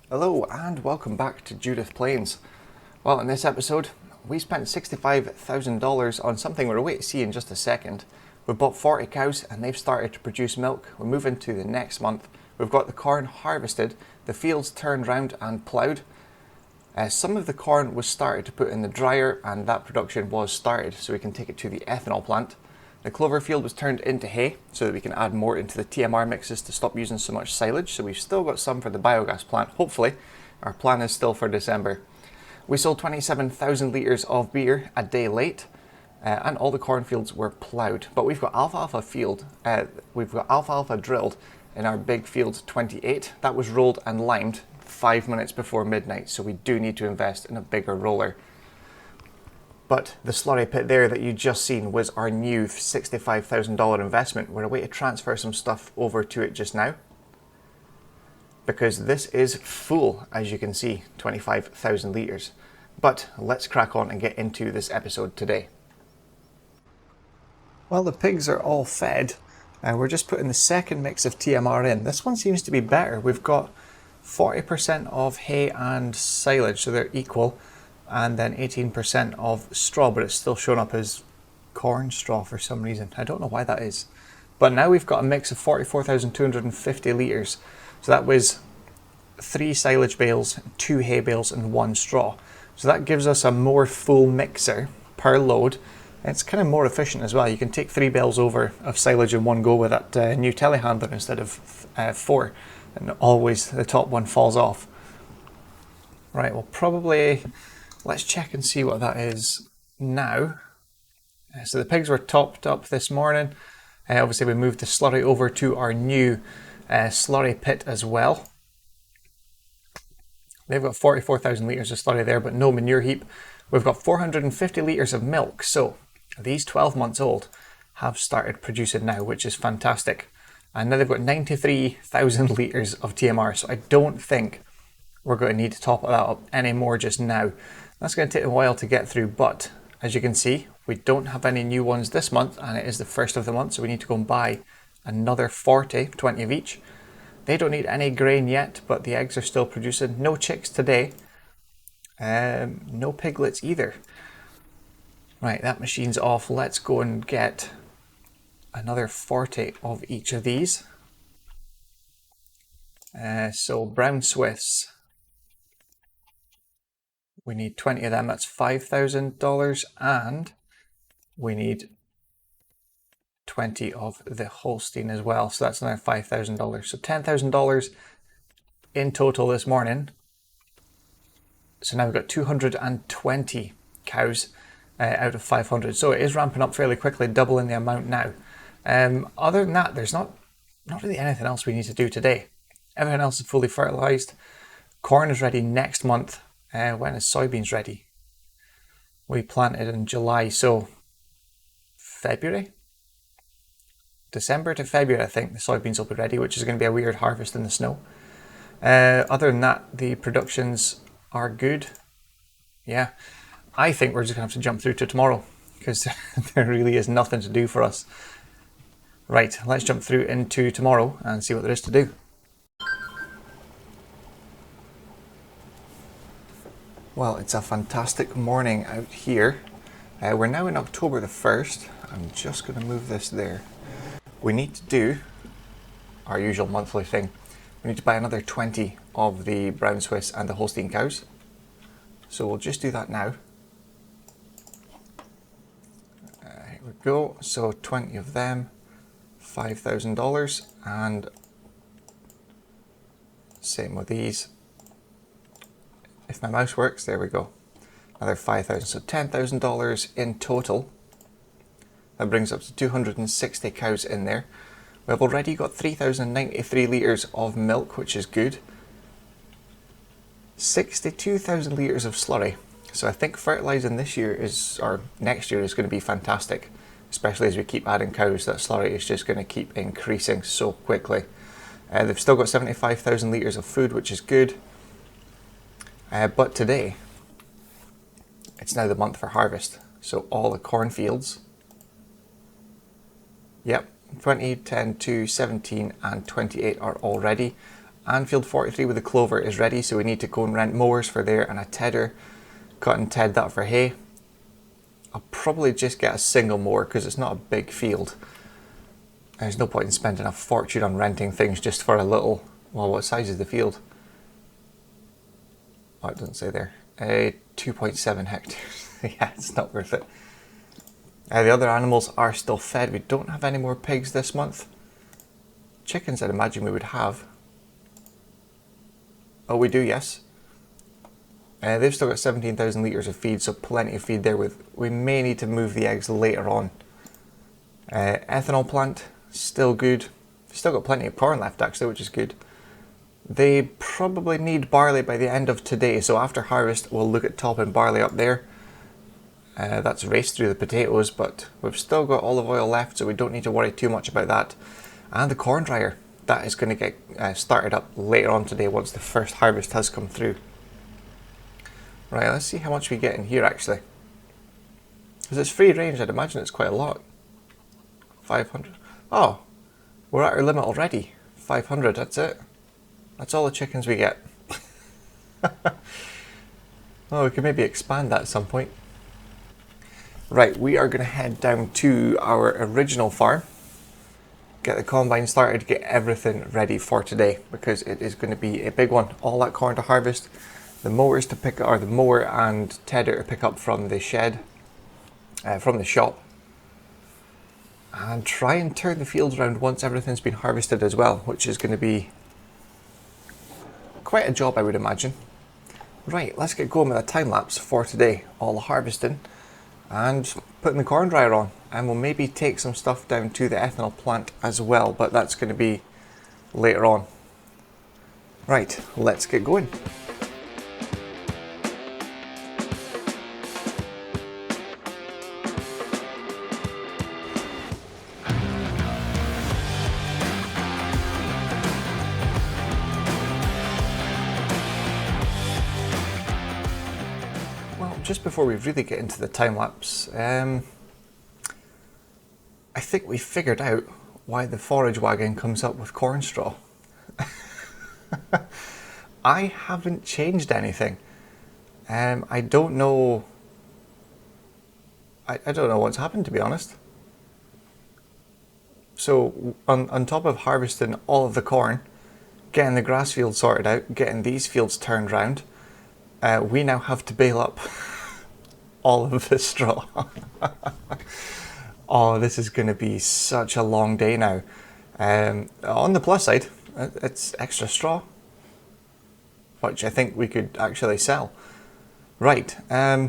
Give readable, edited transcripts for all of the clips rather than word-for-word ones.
Hello and welcome back to Judith Plains. Well, in this episode, we spent $65,000 on something we're away to see in just a second. We've bought 40 cows and they've started to produce milk. We're moving to the next month. We've got the corn harvested, the fields turned round and ploughed. Some of the corn was started to put in the dryer and that production was started so we can take it to the ethanol plant. The clover field was turned into hay so that we can add more into the TMR mixes to stop using so much silage. So we've still got some for the biogas plant, hopefully. Our plan is still for December. We sold 27,000 litres of beer a day late and all the cornfields were ploughed. But we've got alfalfa drilled in our big field 28. That was rolled and limed 5 minutes before midnight, so we do need to invest in a bigger roller. But the slurry pit there that you just seen was our new $65,000 investment. We're away to transfer some stuff over to it just now, because this is full, as you can see, 25,000 litres. But let's crack on and get into this episode today. Well, the pigs are all fed, and we're just putting the second mix of TMR in. This one seems to be better. We've got 40% of hay and silage, so they're equal, and then 18% of straw, but it's still showing up as corn straw for some reason. I don't know why that is. But now we've got a mix of 44,250 litres. So that was 3 silage bales, 2 hay bales and 1 straw. So that gives us a more full mixer per load. It's kind of more efficient as well. You can take 3 bales over of silage in one go with that new telehandler instead of 4. And always the top one falls off. Right, well probably... let's check and see what that is now. So the pigs were topped up this morning. Obviously we moved the slurry over to our new slurry pit as well. They've got 44,000 litres of slurry there, but no manure heap. We've got 450 litres of milk. So these 12 months old have started producing now, which is fantastic. And now they've got 93,000 litres of TMR. So I don't think we're going to need to top that up anymore just now. That's going to take a while to get through, but as you can see, we don't have any new ones this month, and it is the first of the month, so we need to go and buy another 40, 20 of each. They don't need any grain yet, but the eggs are still producing. No chicks today. No piglets either. Right, that machine's off. Let's go and get another 40 of each of these. So brown Swiss. We need 20 of them, that's $5,000, and we need 20 of the Holstein as well, so that's another $5,000. So $10,000 in total this morning. So now we've got 220 cows out of 500. So it is ramping up fairly quickly, doubling the amount now. Other than that, there's not really anything else we need to do today. Everything else is fully fertilized. Corn is ready next month. When is soybeans ready? We planted in July, so February? December to February, I think the soybeans will be ready, which is going to be a weird harvest in the snow. Other than that, the productions are good. Yeah, I think we're just going to have to jump through to tomorrow, because there really is nothing to do for us. Right, let's jump through into tomorrow and see what there is to do. Well, it's a fantastic morning out here. We're now in October the 1st. I'm just going to move this there. We need to do our usual monthly thing. We need to buy another 20 of the brown Swiss and the Holstein cows. So we'll just do that now. Here we go. So 20 of them, $5,000, and same with these. If my mouse works, there we go. Another $5,000, so $10,000 in total. That brings up to 260 cows in there. We've already got 3,093 litres of milk, which is good. 62,000 litres of slurry. So I think fertilising this year or next year is going to be fantastic. Especially as we keep adding cows, that slurry is just going to keep increasing so quickly. They've still got 75,000 litres of food, which is good. But today, it's now the month for harvest. So all the cornfields, yep, 20, 10, 2, 17 and 28 are all ready. and field 43 with the clover is ready, so we need to go and rent mowers for there and a tedder. Cut and ted that for hay. I'll probably just get a single mower because it's not a big field. There's no point in spending a fortune on renting things just for a little... Well, what size is the field? Oh, it doesn't say there. 2.7 hectares. Yeah, it's not worth it. The other animals are still fed. We don't have any more pigs this month. Chickens, I'd imagine we would have. Oh, we do, yes. They've still got 17,000 litres of feed, so plenty of feed there. We may need to move the eggs later on. Ethanol plant, still good. Still got plenty of corn left actually, which is good. They probably need barley by the end of today, so after harvest we'll look at topping barley up there. That's raced through the potatoes, but we've still got olive oil left, so we don't need to worry too much about that. And the corn dryer, that is going to get started up later on today once the first harvest has come through. Right, let's see how much we get in here actually. Because it's free range, I'd imagine it's quite a lot. 500. Oh, we're at our limit already. 500, that's it. That's all the chickens we get. Oh, we could maybe expand that at some point. Right, we are going to head down to our original farm. Get the combine started, get everything ready for today. Because it is going to be a big one. All that corn to harvest. The mowers to pick, or the mower and tedder to pick up from the shed, from the shop, and try and turn the fields around once everything's been harvested as well, which is going to be quite a job, I would imagine. Right, let's get going with a time lapse for today, all the harvesting and putting the corn dryer on, and we'll maybe take some stuff down to the ethanol plant as well, but that's going to be later on. Right, let's get going. Just before we really get into the time lapse, I think we figured out why the forage wagon comes up with corn straw. I haven't changed anything. I don't know. I don't know what's happened, to be honest. So on top of harvesting all of the corn, getting the grass field sorted out, getting these fields turned round, we now have to bale up all of the straw. Oh, this is going to be such a long day now. On the plus side, it's extra straw, which I think we could actually sell. Right, yeah,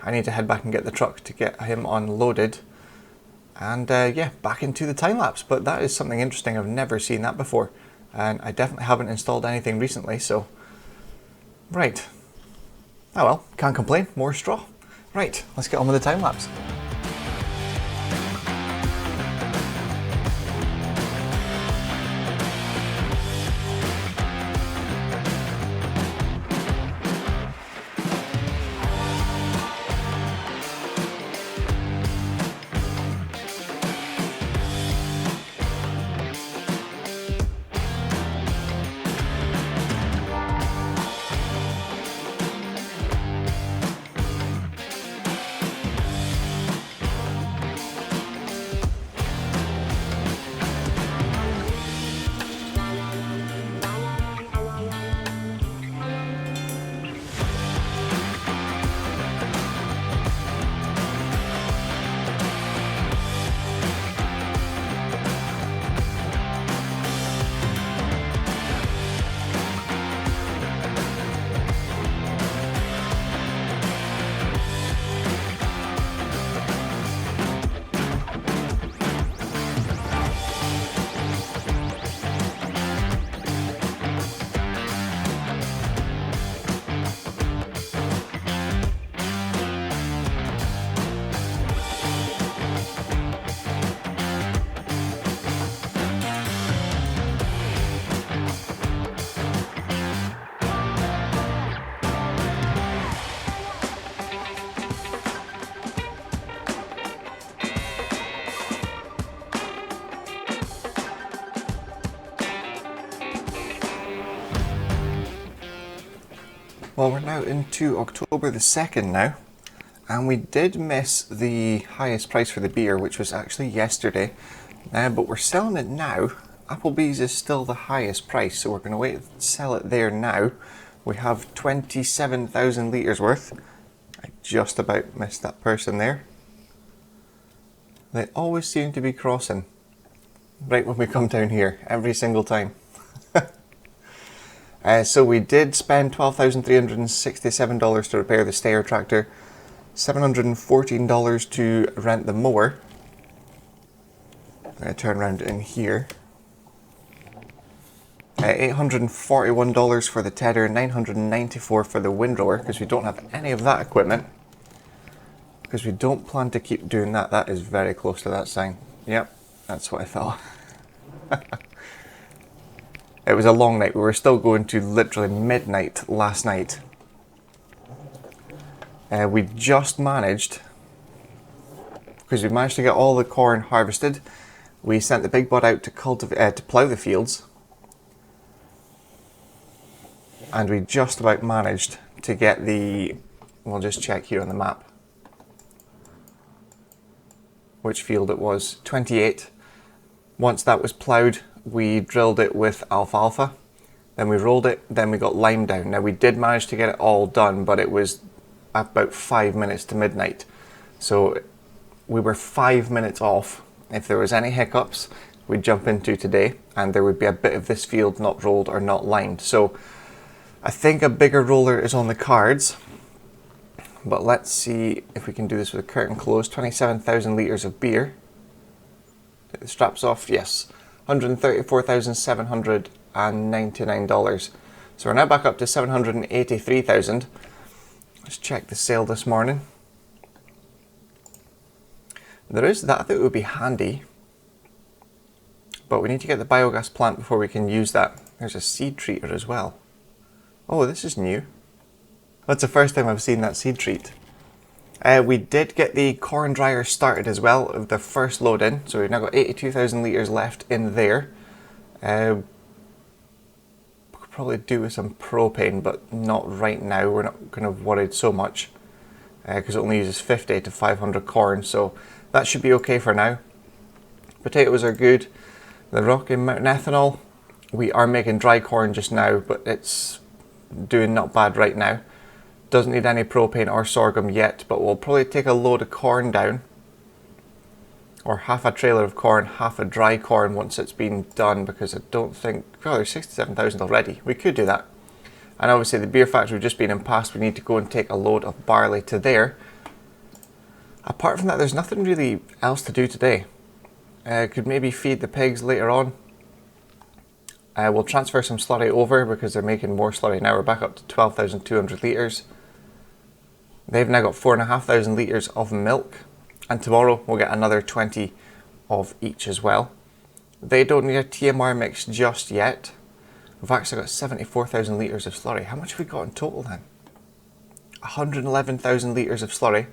I need to head back and get the truck to get him unloaded. And yeah, back into the time lapse. But that is something interesting. I've never seen that before. And I definitely haven't installed anything recently, so... Right. Oh well, can't complain, more straw. Right, let's get on with the time lapse. Well, we're now into October the 2nd now, and we did miss the highest price for the beer, which was actually yesterday, but we're selling it now. Applebee's is still the highest price, so we're going to wait and sell it there now. We have 27,000 litres worth. I just about missed that person there. They always seem to be crossing right when we come down here, every single time. So we did spend $12,367 to repair the stayer tractor, $714 to rent the mower. I'm going to turn around in here. $841 for the tedder, $994 for the windrower, because we don't have any of that equipment. Because we don't plan to keep doing that. That is very close to that sign. Yep, that's what I thought. It was a long night. We were still going to literally midnight last night. We just managed, because we managed to get all the corn harvested. We sent the big bud out to plough the fields. And we just about managed to get we'll just check here on the map which field it was, 28. Once that was ploughed, we drilled it with alfalfa, then we rolled it, then we got lime down. Now we did manage to get it all done, but it was about 5 minutes to midnight. So we were 5 minutes off. If there was any hiccups, we'd jump into today, and there would be a bit of this field not rolled or not limed. So I think a bigger roller is on the cards, but let's see if we can do this with a curtain closed. 27,000 litres of beer. Take the straps off, yes. $134,799. So we're now back up to 783,000. Let's check the sale this morning. There is that would be handy, but we need to get the biogas plant before we can use that. There's a seed treater as well. Oh, this is new. That's the first time I've seen that seed treat. We did get the corn dryer started as well, of the first load in. So we've now got 82,000 litres left in there. We could probably do with some propane, but not right now. We're not kind of worried so much, because it only uses 50 to 500 corn. So that should be okay for now. Potatoes are good. The Rocky Mountain ethanol, we are making dry corn just now, but it's doing not bad right now. Doesn't need any propane or sorghum yet, but we'll probably take a load of corn down, or half a trailer of corn, half a dry corn once it's been done, because I don't think, oh, there's 67,000 already. We could do that. And obviously the beer factory just been in past, we need to go and take a load of barley to there. Apart from that, there's nothing really else to do today. Could maybe feed the pigs later on. We'll transfer some slurry over, because they're making more slurry now. We're back up to 12,200 litres. They've now got 4,500 litres of milk, and tomorrow we'll get another 20 of each as well. They don't need a TMR mix just yet. We've actually got 74,000 litres of slurry. How much have we got in total then? 111,000 litres of slurry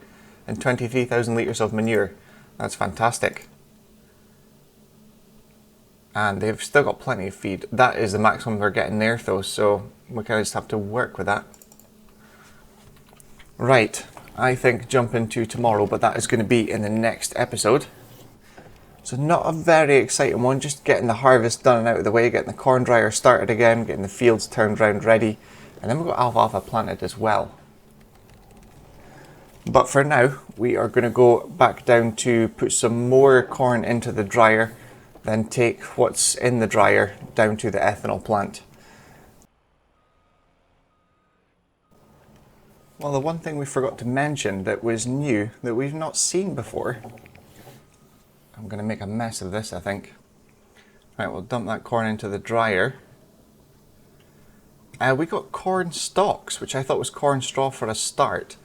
and 23,000 litres of manure. That's fantastic. And they've still got plenty of feed. That is the maximum they're getting there though, so we kind of just have to work with that. Right, I think jump into tomorrow, but that is going to be in the next episode. So not a very exciting one, just getting the harvest done and out of the way, getting the corn dryer started again, getting the fields turned round ready, and then we've got alfalfa planted as well. But for now, we are going to go back down to put some more corn into the dryer, then take what's in the dryer down to the ethanol plant. Well, the one thing we forgot to mention that was new, that we've not seen before. I'm going to make a mess of this, I think. Right, we'll dump that corn into the dryer. We got corn stalks, which I thought was corn straw for a start,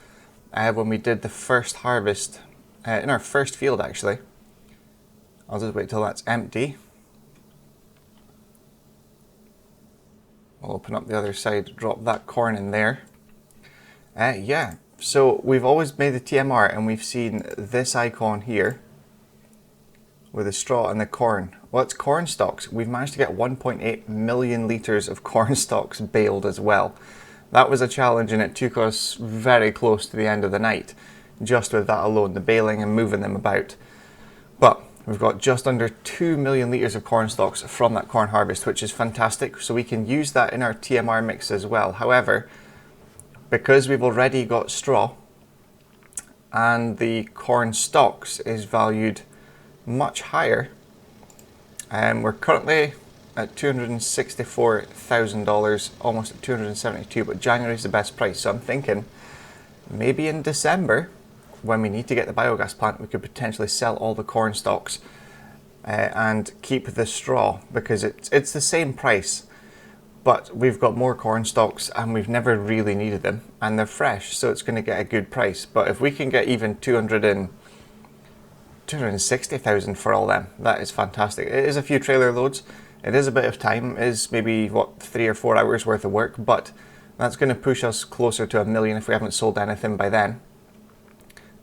when we did the first harvest, in our first field actually. I'll just wait till that's empty. We'll open up the other side, drop that corn in there. Yeah, so we've always made the TMR and we've seen this icon here with the straw and the corn. Well, it's corn stalks. We've managed to get 1.8 million litres of corn stalks baled as well. That was a challenge, and it took us very close to the end of the night, just with that alone, the baling and moving them about. But we've got just under 2 million litres of corn stalks from that corn harvest, which is fantastic, so we can use that in our TMR mix as well. However, because we've already got straw, and the corn stalks is valued much higher, and we're currently at $264,000, almost at 272, but January is the best price. So I'm thinking maybe in December, when we need to get the biogas plant, we could potentially sell all the corn stalks and keep the straw, because it's the same price, but we've got more corn stalks and we've never really needed them, and they're fresh, so it's going to get a good price. But if we can get even 260,000 for all them, that is fantastic. It is a few trailer loads. It is a bit of time. It is maybe, what, 3 or 4 hours worth of work, but that's going to push us closer to $1 million if we haven't sold anything by then.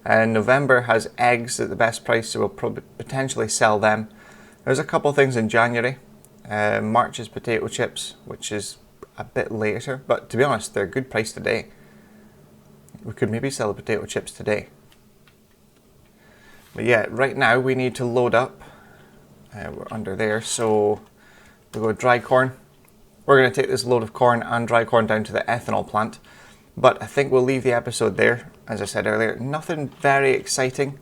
And November has eggs at the best price, so we'll probably potentially sell them. There's a couple things in January. March is potato chips, which is a bit later, but to be honest, they're a good price today. We could maybe sell the potato chips today. But yeah, right now we need to load up. We're under there, so we'll go dry corn. We're going to take this load of corn and dry corn down to the ethanol plant, but I think we'll leave the episode there. As I said earlier, nothing very exciting,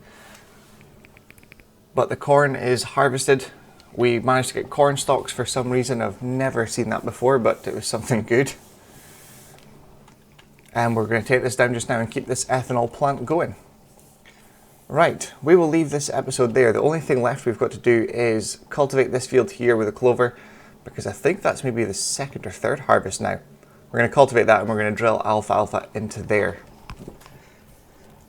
but the corn is harvested. We managed to get corn stalks for some reason. I've never seen that before, but it was something good. And we're going to take this down just now and keep this ethanol plant going. Right, we will leave this episode there. The only thing left we've got to do is cultivate this field here with a clover, because I think that's maybe the second or third harvest now. We're going to cultivate that and we're going to drill alfalfa into there.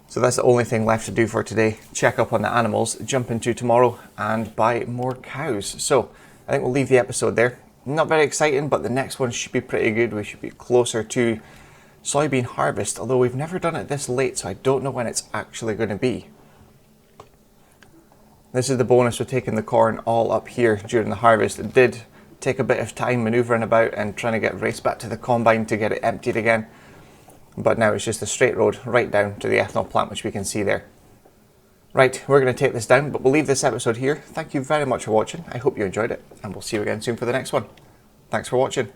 So that's the only thing left to do for today. Check up on the animals, jump into tomorrow and buy more cows. So I think we'll leave the episode there. Not very exciting, but the next one should be pretty good. We should be closer to soybean harvest, although we've never done it this late, so I don't know when it's actually going to be. This is the bonus with taking the corn all up here during the harvest. It did take a bit of time manoeuvring about and trying to get raced back to the combine to get it emptied again. But now it's just a straight road right down to the ethanol plant, which we can see there. Right, we're going to take this down, but we'll leave this episode here. Thank you very much for watching. I hope you enjoyed it, and we'll see you again soon for the next one. Thanks for watching.